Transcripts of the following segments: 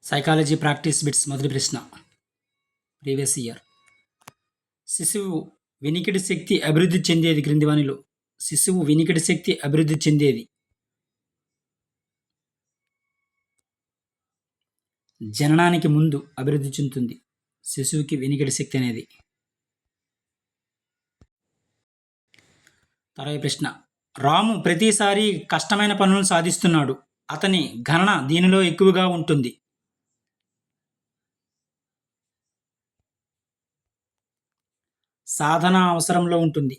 Psychology practice bits మొదటి ప్రశ్న. Previous year. శిశువు వినికిడి శక్తి అభివృద్ధి చెందేది క్రింది వానిలో శిశువు వినికిడి శక్తి అభివృద్ధి చెందేది జననానికి ముందు అభివృద్ధి చెందుతుంది శిశువుకి వినికిడి శక్తి అనేది. తర్వాత ప్రశ్న. రాము ప్రతిసారి కష్టమైన పనులను సాధిస్తున్నాడు. అతని గణన దీనిలో ఎక్కువగా ఉంటుంది. సాధన అవసరంలో ఉంటుంది.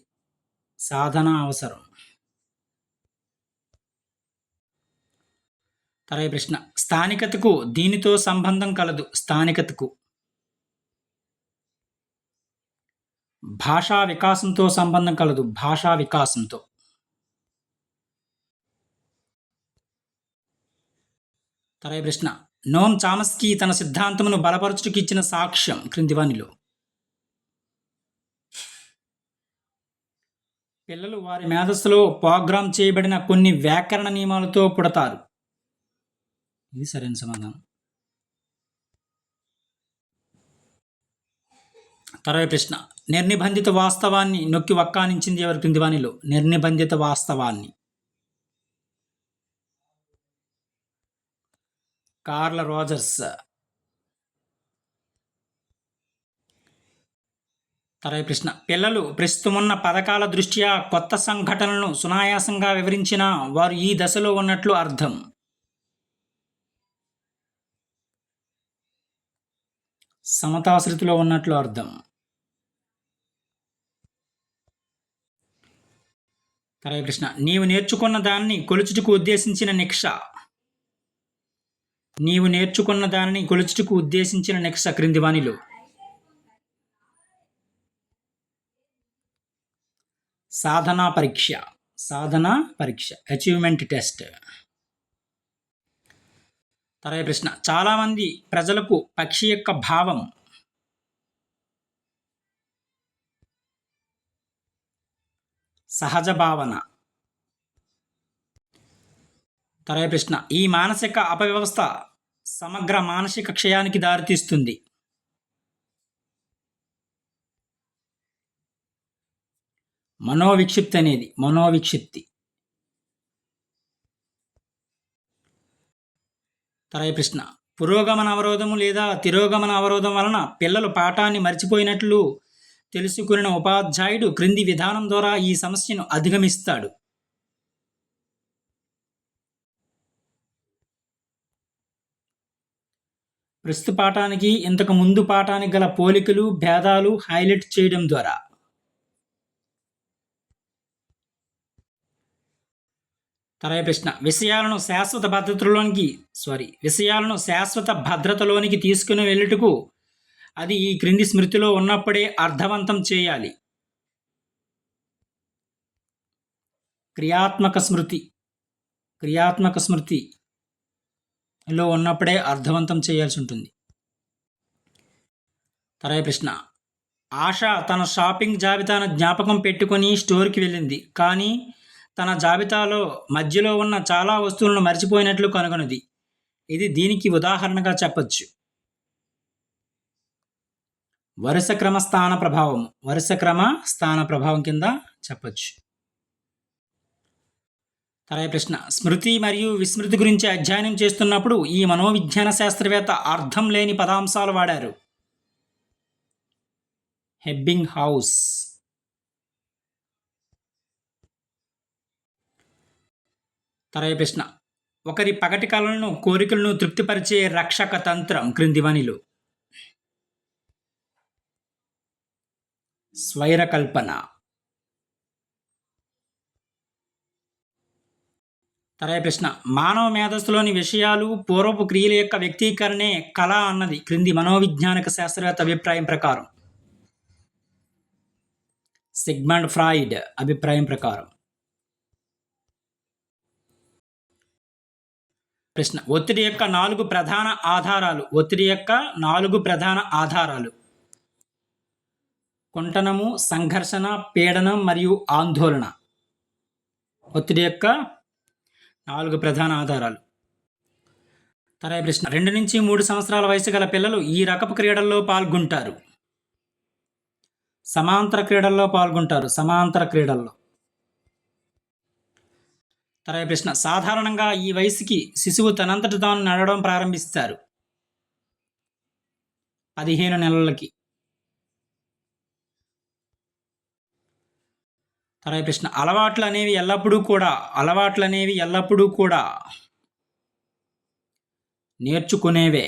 సాధన అవసరం. తర్వాత ప్రశ్న. స్థానికతకు దీనితో సంబంధం కలదు. స్థానికతకు భాషా వికాసంతో సంబంధం కలదు. భాషా వికాసంతో. తర్వాత ప్రశ్న. నోమ్ చామ్స్కీ తన సిద్ధాంతమును బలపరచుటకు ఇచ్చిన సాక్ష్యం క్రింది వానిలో పిల్లలు వారి మేధస్సులో ప్రోగ్రామ్ చేయబడిన కొన్ని వ్యాకరణ నియమాలతో పుడతారు. ఇది సరైన సమాధానం. తర్వాత ప్రశ్న. నిర్నిబంధిత వాస్తవాన్ని నొక్కి వక్కానించింది ఎవరు క్రింది వానిలో నిర్నిబంధిత వాస్తవాన్ని? Curl Rogers. తర్వాత ప్రశ్న. పిల్లలు ప్రస్తుతమున్న పథకాల దృష్ట్యా కొత్త సంఘటనలను సునాయాసంగా వివరించిన వారు ఈ దశలో ఉన్నట్లు అర్థం. సమతాశ్రుతిలో ఉన్నట్లు అర్థం. తర్వాత ప్రశ్న. నీవు నేర్చుకున్న దాన్ని కొలుచుటకు ఉద్దేశించిన నిక్ష. నీవు నేర్చుకున్న దానిని కొలుచుటకు ఉద్దేశించిన నిక్ష క్రింది వానిలో సాధనా పరీక్ష. సాధనా పరీక్ష అచీవ్మెంట్ టెస్ట్. తర్వాత ప్రశ్న. చాలామంది ప్రజలకు పక్షి యొక్క భావం సహజ భావన. తర్వాత ప్రశ్న. ఈ మానసిక అపవ్యవస్థ సమగ్ర మానసిక క్షయానికి దారితీస్తుంది. మనోవిక్షిప్తి అనేది మనోవిక్షిప్తి. తర్వాత ప్రశ్న. పురోగమన అవరోధము లేదా తిరోగమన అవరోధం వలన పిల్లలు పాఠాన్ని మర్చిపోయినట్లు తెలుసుకున్న ఉపాధ్యాయుడు క్రింది విధానం ద్వారా ఈ సమస్యను అధిగమిస్తాడు. ప్రస్తుత పాఠానికి ఇంతకు ముందు పాఠానికి గల పోలికలు భేదాలు హైలైట్ చేయడం ద్వారా. తర్వాత ప్రశ్న. విషయాలను శాశ్వత భద్రతలోనికి తీసుకుని వెళ్ళుటకు అది ఈ క్రింది స్మృతిలో ఉన్నప్పుడే అర్థవంతం చేయాలి. క్రియాత్మక స్మృతిలో ఉన్నప్పుడే అర్థవంతం చేయాల్సి ఉంటుంది. తర్వాత ప్రశ్న. ఆశ తన షాపింగ్ జాబితాను జ్ఞాపకం పెట్టుకొని స్టోర్కి వెళ్ళింది. కానీ తన జాబితాలో మధ్యలో ఉన్న చాలా వస్తువులను మర్చిపోయినట్లు కనుగొన్నది. ఇది దీనికి ఉదాహరణగా చెప్పచ్చు. వరుస క్రమ స్థాన ప్రభావం కింద చెప్పచ్చు. తర్వాత ప్రశ్న. స్మృతి మరియు విస్మృతి గురించి అధ్యయనం చేస్తున్నప్పుడు ఈ మనోవిజ్ఞాన శాస్త్రవేత్త అర్థం లేని పదాంశాలు వాడారు. హెబ్బింగ్ హౌస్. తర్వాత ప్రశ్న. ఒకరి పగటి కళలను కోరికలను తృప్తిపరిచే రక్షక తంత్రం క్రింది వానిలో స్వైరకల్పన. తర్వాత ప్రశ్న. మానవ మేధస్సులోని విషయాలు పూర్వపు క్రియల యొక్క వ్యక్తీకరణే కళ అన్నది క్రింది మనోవిజ్ఞానిక శాస్త్రవేత్త అభిప్రాయం ప్రకారం. సిగ్మండ్ ఫ్రాయిడ్ అభిప్రాయం ప్రకారం. ప్రశ్న. ఒత్తిడి యొక్క 4 ప్రధాన ఆధారాలు. కుంటనము, సంఘర్షణ, పీడనం మరియు ఆందోళన. ఒత్తిడి యొక్క 4 ప్రధాన ఆధారాలు. తర్వాత ప్రశ్న 2 నుంచి 3 సంవత్సరాల వయసు గల పిల్లలు ఈ రకపు క్రీడల్లో పాల్గొంటారు. సమాంతర క్రీడల్లో పాల్గొంటారు. సమాంతర క్రీడల్లో. తర్వాత ప్రశ్న సాధారణంగా ఈ వయసుకి శిశువు తనంతట తాను నడవడం ప్రారంభిస్తారు. 15 నెలలకి. తర్వాత ప్రశ్న అలవాట్లు అనేవి ఎల్లప్పుడూ కూడా నేర్చుకునేవే.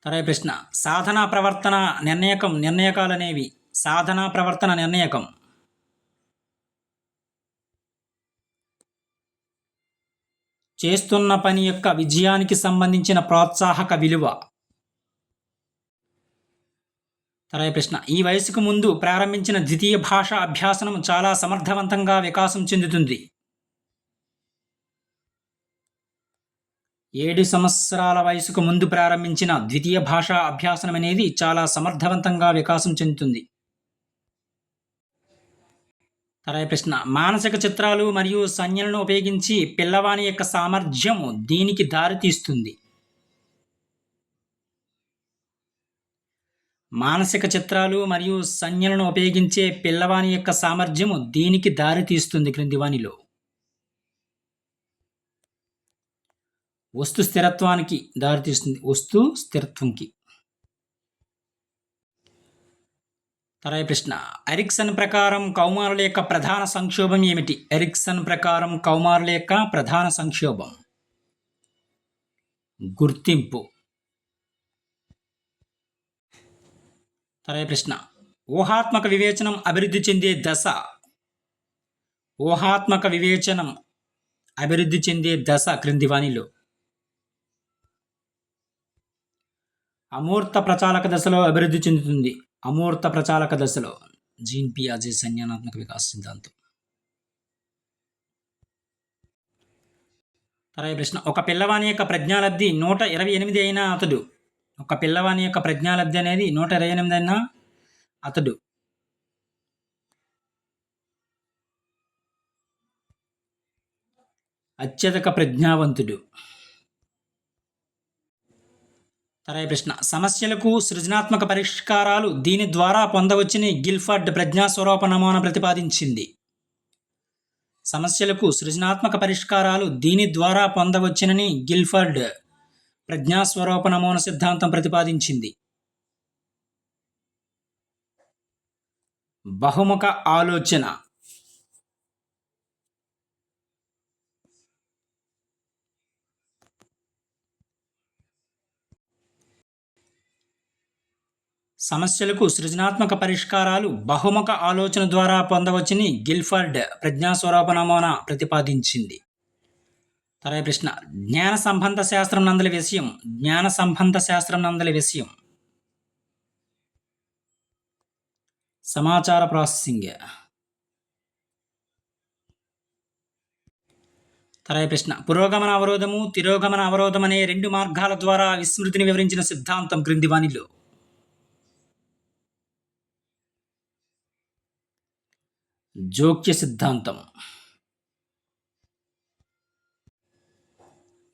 తర్వాత ప్రశ్న సాధనా ప్రవర్తన నిర్ణయకాలనేవి. సాధనా ప్రవర్తన నిర్ణయకం. చేస్తున్న పని యొక్క విజయానికి సంబంధించిన ప్రోత్సాహక విలువ. తర్వాత ప్రశ్న ఈ వయసుకు ముందు ప్రారంభించిన ద్వితీయ భాష అభ్యాసనం చాలా సమర్థవంతంగా వికాసం చెందుతుంది. 7 సంవత్సరాల వయసుకు ముందు ప్రారంభించిన ద్వితీయ భాషా అభ్యాసనం అనేది చాలా సమర్థవంతంగా వికాసం చెందుతుంది. తర్వాత ప్రశ్న మానసిక చిత్రాలు మరియు సంజ్ఞలను ఉపయోగించి పిల్లవాని యొక్క సామర్థ్యం దీనికి దారితీస్తుంది. మానసిక చిత్రాలు మరియు సంజ్ఞలను ఉపయోగించే పిల్లవాని యొక్క సామర్థ్యము దీనికి దారితీస్తుంది క్రింది వానిలో. వస్తు స్థిరత్వానికి దారితీస్తుంది. వస్తు స్థిరత్వంకి. తర్వాత ప్రశ్న ఎరిక్సన్ ప్రకారం కౌమారుల యొక్క ప్రధాన సంక్షోభం ఏమిటి? ఎరిక్సన్ ప్రకారం కౌమారుల యొక్క ప్రధాన సంక్షోభం గుర్తింపు. తర్వాత ప్రశ్న ఊహాత్మక వివేచనం అభివృద్ధి చెందే దశ. ఊహాత్మక వివేచనం అభివృద్ధి చెందే దశ క్రింది వానిలో. అమూర్త ప్రచాలక దశలో అభివృద్ధి చెందుతుంది. అమూర్త ప్రచాలక దశలో. జీన్ పియాజే సంజ్ఞానాత్మక వికాస సిద్ధాంతం. తర్వాత ప్రశ్న ఒక పిల్లవాని యొక్క ప్రజ్ఞాలబ్ధి 128 అయినా అతడు. ఒక పిల్లవాని యొక్క ప్రజ్ఞాలబ్ధి అనేది 128 అయినా అతడు అత్యధిక ప్రజ్ఞావంతుడు. తర్వాత ప్రశ్న సమస్యలకు సృజనాత్మక పరిష్కారాలు దీని ద్వారా పొందవచ్చని గిల్ఫర్డ్ ప్రజ్ఞాస్వరూప నమూనా ప్రతిపాదించింది. సమస్యలకు సృజనాత్మక పరిష్కారాలు దీని ద్వారా పొందవచ్చునని గిల్ఫర్డ్ ప్రజ్ఞాస్వరూప నమూనా సిద్ధాంతం ప్రతిపాదించింది. బహుముఖ ఆలోచన. సమస్యలకు సృజనాత్మక పరిష్కారాలు బహుముఖ ఆలోచన ద్వారా పొందవచ్చని గిల్ఫర్డ్ ప్రజ్ఞాస్వరూప నమూనా ప్రతిపాదించింది. తర్వాత ప్రశ్న జ్ఞాన సంబంధ శాస్త్రం నందలి విషయం. జ్ఞాన సంబంధ శాస్త్రం నందలి విషయం సమాచార ప్రాసెసింగ్. తర్వాత ప్రశ్న పురోగమన అవరోధము తిరోగమన అవరోధం అనే 2 మార్గాల ద్వారా విస్మృతిని వివరించిన సిద్ధాంతం క్రింది వానిలో. జోక్య సిద్ధాంతం.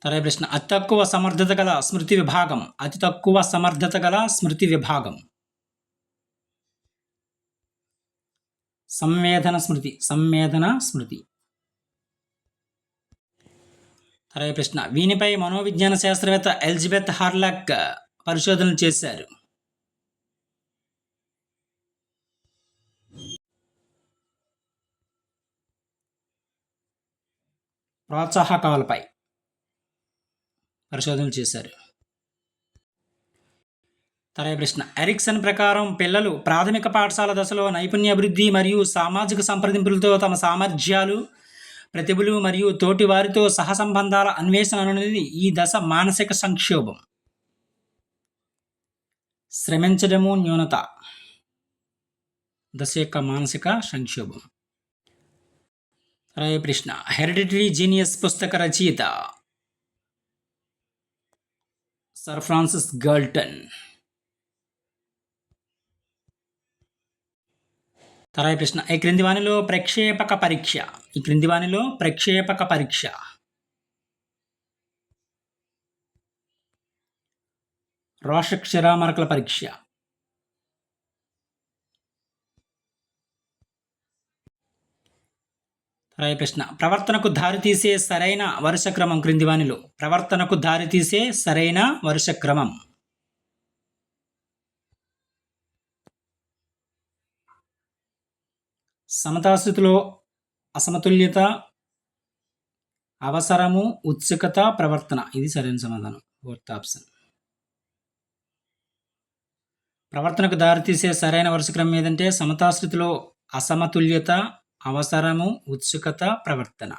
తర్వాత ప్రశ్న అతి తక్కువ సమర్థత గల స్మృతి విభాగం. అతి తక్కువ సమర్థత గల స్మృతి విభాగం సంవేదన స్మృతి. సంవేదన స్మృతి. తర్వాత ప్రశ్న వీనిపై మనోవిజ్ఞాన శాస్త్రవేత్త ఎలిజబెత్ హార్లాక్ పరిశోధనలు చేశారు. ప్రోత్సాహకాలపై పరిశోధనలు చేశారు. తర్వాత ప్రశ్న ఎరిక్సన్ ప్రకారం పిల్లలు ప్రాథమిక పాఠశాల దశలో నైపుణ్య అభివృద్ధి మరియు సామాజిక సంప్రదింపులతో తమ సామర్థ్యాలు ప్రతిభలు మరియు తోటి వారితో సహసంబంధాల అన్వేషణ అనేది ఈ దశ మానసిక సంక్షోభం. శ్రమించడము న్యూనత దశ యొక్క మానసిక సంక్షోభం. తర్వాత ప్రశ్న హెరిడిటరీ జీనియస్ పుస్తక రచయిత సర్ ఫ్రాన్సిస్ గల్టన్. తర్వాయి ప్రశ్న, ఈ క్రింది వానిలో ప్రక్షేపక పరీక్ష. ఈ క్రింది వానిలో ప్రక్షేపక పరీక్ష. రోషక్షరామరకల పరీక్ష. తర్వాయి ప్రశ్న, ప్రవర్తనకు దారితీసే సరైన వరుస క్రమం క్రింది వానిలో. ప్రవర్తనకు దారితీసే సరైన వరుస క్రమం. సమతాస్థితిలో అసమతుల్యత, అవసరము, ఉత్సుకత, ప్రవర్తన. ఇది సరైన సమాధానం, ఫోర్త్ ఆప్షన్. ప్రవర్తనకు దారితీసే సరైన వరుస క్రమం ఏదంటే సమతాస్థితిలో అసమతుల్యత, అవసరము, ఉత్సుకత, ప్రవర్తన.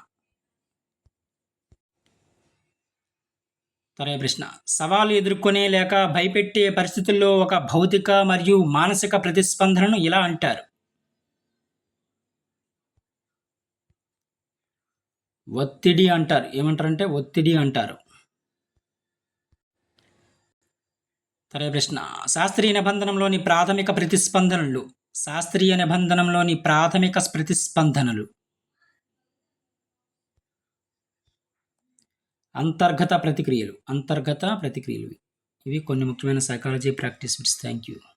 తర్వాయి ప్రశ్న, సవాలు ఎదుర్కొనే లేక భయపెట్టే పరిస్థితుల్లో ఒక భౌతిక మరియు మానసిక ప్రతిస్పందనను ఇలా అంటారు. ఒత్తిడి అంటారు. ఏమంటారంటే ఒత్తిడి అంటారు. తర్వాయి ప్రశ్న, శాస్త్రీయ నిబంధనలోని ప్రాథమిక ప్రతిస్పందనలు. శాస్త్రీయ నిబంధనలోని ప్రాథమిక ప్రతిస్పందనలు. అంతర్గత ప్రతిక్రియలు. అంతర్గత ప్రతిక్రియలు. ఇవి కొన్ని ముఖ్యమైన psychology practice bits. Thank you.